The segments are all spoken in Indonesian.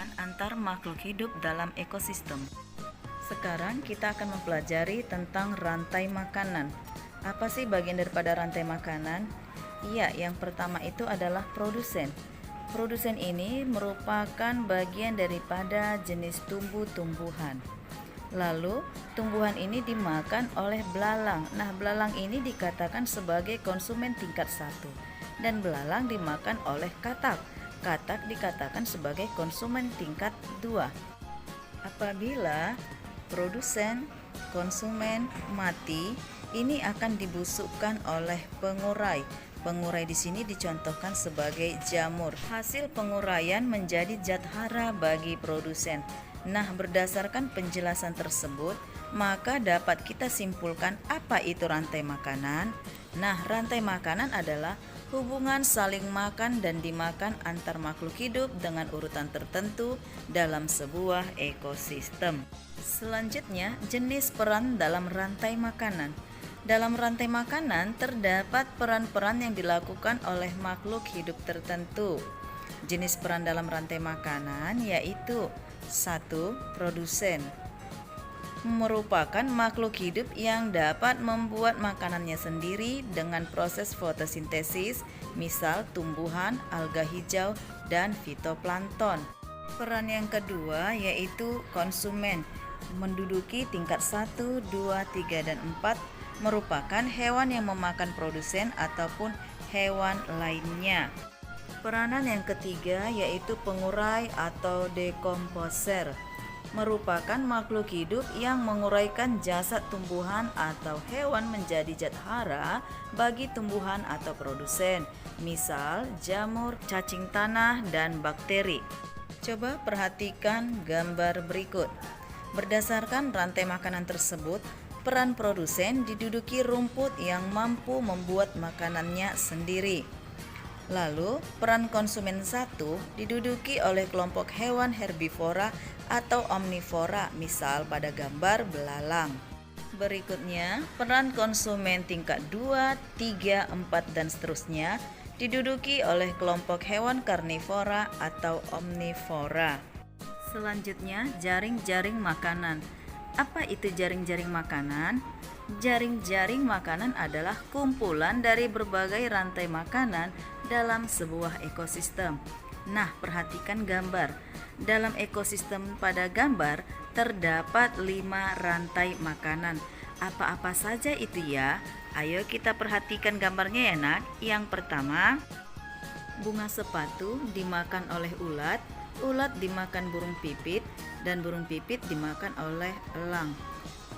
Hubungan antar makhluk hidup dalam ekosistem. Sekarang kita akan mempelajari tentang rantai makanan. Apa sih bagian daripada rantai makanan? Iya, yang pertama itu adalah produsen. Produsen ini merupakan bagian daripada jenis tumbuh-tumbuhan. Lalu, tumbuhan ini dimakan oleh belalang. Nah, belalang ini dikatakan sebagai konsumen tingkat 1. Dan belalang dimakan oleh katak. Katak dikatakan sebagai konsumen tingkat 2. Apabila produsen, konsumen mati, ini akan dibusukkan oleh pengurai. Pengurai di sini dicontohkan sebagai jamur. Hasil penguraian menjadi zat hara bagi produsen. Nah, berdasarkan penjelasan tersebut, maka dapat kita simpulkan apa itu rantai makanan. Nah, rantai makanan adalah hubungan saling makan dan dimakan antar makhluk hidup dengan urutan tertentu dalam sebuah ekosistem. Selanjutnya, jenis peran dalam rantai makanan. Dalam rantai makanan terdapat peran-peran yang dilakukan oleh makhluk hidup tertentu. Jenis peran dalam rantai makanan yaitu 1. Produsen merupakan makhluk hidup yang dapat membuat makanannya sendiri dengan proses fotosintesis, misal tumbuhan, alga hijau, dan fitoplankton. Peran yang kedua yaitu konsumen, menduduki tingkat 1, 2, 3, dan 4, merupakan hewan yang memakan produsen ataupun hewan lainnya. Peranan yang ketiga yaitu pengurai atau dekomposer, merupakan makhluk hidup yang menguraikan jasad tumbuhan atau hewan menjadi zat hara bagi tumbuhan atau produsen, misal jamur, cacing tanah, dan bakteri. Coba perhatikan gambar berikut. Berdasarkan rantai makanan tersebut, peran produsen diduduki rumput yang mampu membuat makanannya sendiri. Lalu, peran konsumen 1 diduduki oleh kelompok hewan herbivora atau omnivora, misal pada gambar belalang. Berikutnya, peran konsumen tingkat 2, 3, 4, dan seterusnya diduduki oleh kelompok hewan karnivora atau omnivora. Selanjutnya, jaring-jaring makanan. Apa itu jaring-jaring makanan? Jaring-jaring makanan adalah kumpulan dari berbagai rantai makanan dalam sebuah ekosistem. Nah, perhatikan gambar. Dalam ekosistem pada gambar terdapat 5 rantai makanan. Apa-apa saja itu ya? Ayo kita perhatikan gambarnya ya nak. Yang pertama, bunga sepatu dimakan oleh ulat, ulat dimakan burung pipit, dan burung pipit dimakan oleh elang.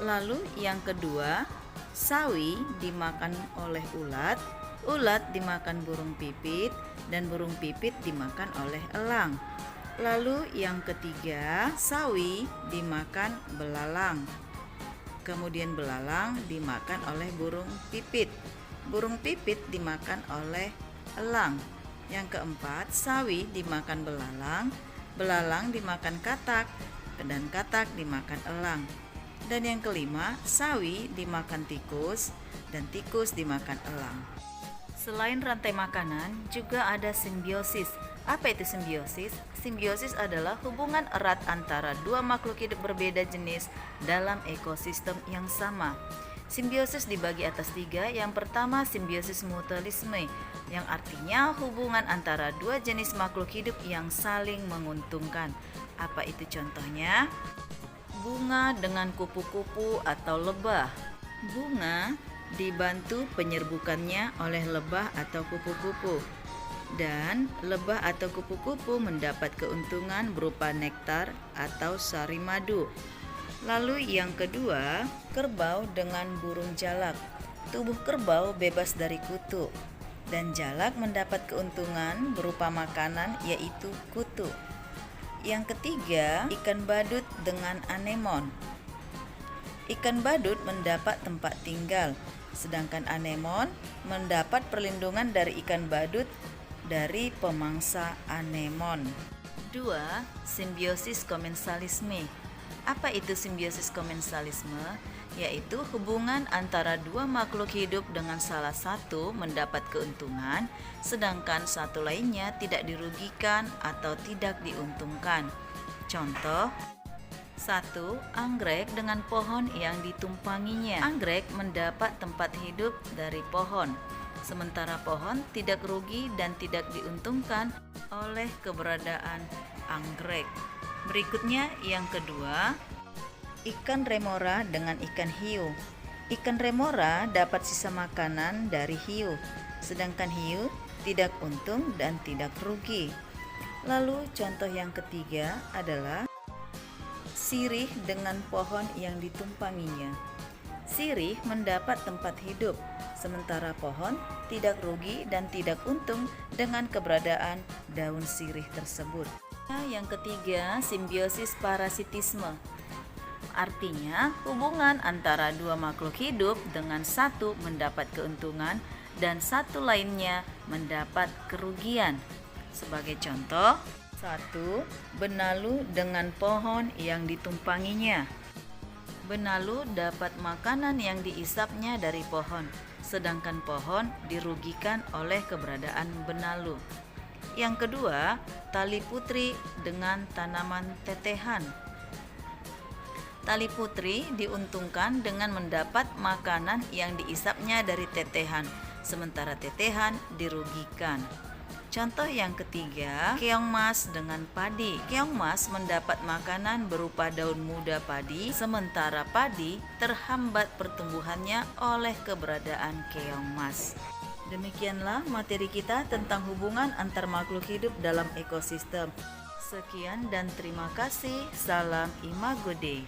Lalu yang kedua, sawi dimakan oleh ulat, ulat dimakan burung pipit, dan burung pipit dimakan oleh elang. Lalu yang ketiga, sawi dimakan belalang. Kemudian belalang dimakan oleh burung pipit. Burung pipit dimakan oleh elang. Yang keempat, sawi dimakan belalang, belalang dimakan katak, dan katak dimakan elang. Dan yang kelima, sawi dimakan tikus, dan tikus dimakan elang. Selain rantai makanan, juga ada simbiosis. Apa itu simbiosis? Simbiosis adalah hubungan erat antara dua makhluk hidup berbeda jenis dalam ekosistem yang sama. Simbiosis dibagi atas 3. Yang pertama, simbiosis mutualisme, yang artinya hubungan antara dua jenis makhluk hidup yang saling menguntungkan. Apa itu contohnya? Bunga dengan kupu-kupu atau lebah. Bunga dibantu penyerbukannya oleh lebah atau kupu-kupu, dan lebah atau kupu-kupu mendapat keuntungan berupa nektar atau sari madu. Lalu yang kedua, kerbau dengan burung jalak. Tubuh kerbau bebas dari kutu, dan jalak mendapat keuntungan berupa makanan yaitu kutu. Yang ketiga, ikan badut dengan anemon. Ikan badut mendapat tempat tinggal, sedangkan anemon mendapat perlindungan dari ikan badut dari pemangsa anemon. 2. Simbiosis komensalisme. Apa itu simbiosis komensalisme? Yaitu hubungan antara dua makhluk hidup dengan salah satu mendapat keuntungan, sedangkan satu lainnya tidak dirugikan atau tidak diuntungkan. Contoh: 1. Anggrek dengan pohon yang ditumpanginya. Anggrek mendapat tempat hidup dari pohon, sementara pohon tidak rugi dan tidak diuntungkan oleh keberadaan anggrek. Berikutnya yang kedua, ikan remora dengan ikan hiu. Ikan remora dapat sisa makanan dari hiu, sedangkan hiu tidak untung dan tidak rugi. Lalu contoh yang ketiga adalah sirih dengan pohon yang ditumpanginya. Sirih mendapat tempat hidup, sementara pohon tidak rugi dan tidak untung dengan keberadaan daun sirih tersebut. Yang ketiga, simbiosis parasitisme. Artinya, hubungan antara dua makhluk hidup dengan satu mendapat keuntungan dan satu lainnya mendapat kerugian. Sebagai contoh, 1. Benalu dengan pohon yang ditumpanginya. Benalu dapat makanan yang diisapnya dari pohon, sedangkan pohon dirugikan oleh keberadaan benalu. Yang kedua, tali putri dengan tanaman tetehan. Tali putri diuntungkan dengan mendapat makanan yang diisapnya dari tetehan, sementara tetehan dirugikan. Contoh yang ketiga, keong mas dengan padi. Keong mas mendapat makanan berupa daun muda padi, sementara padi terhambat pertumbuhannya oleh keberadaan keong mas. Demikianlah materi kita tentang hubungan antar makhluk hidup dalam ekosistem. Sekian dan terima kasih. Salam Imago Dei.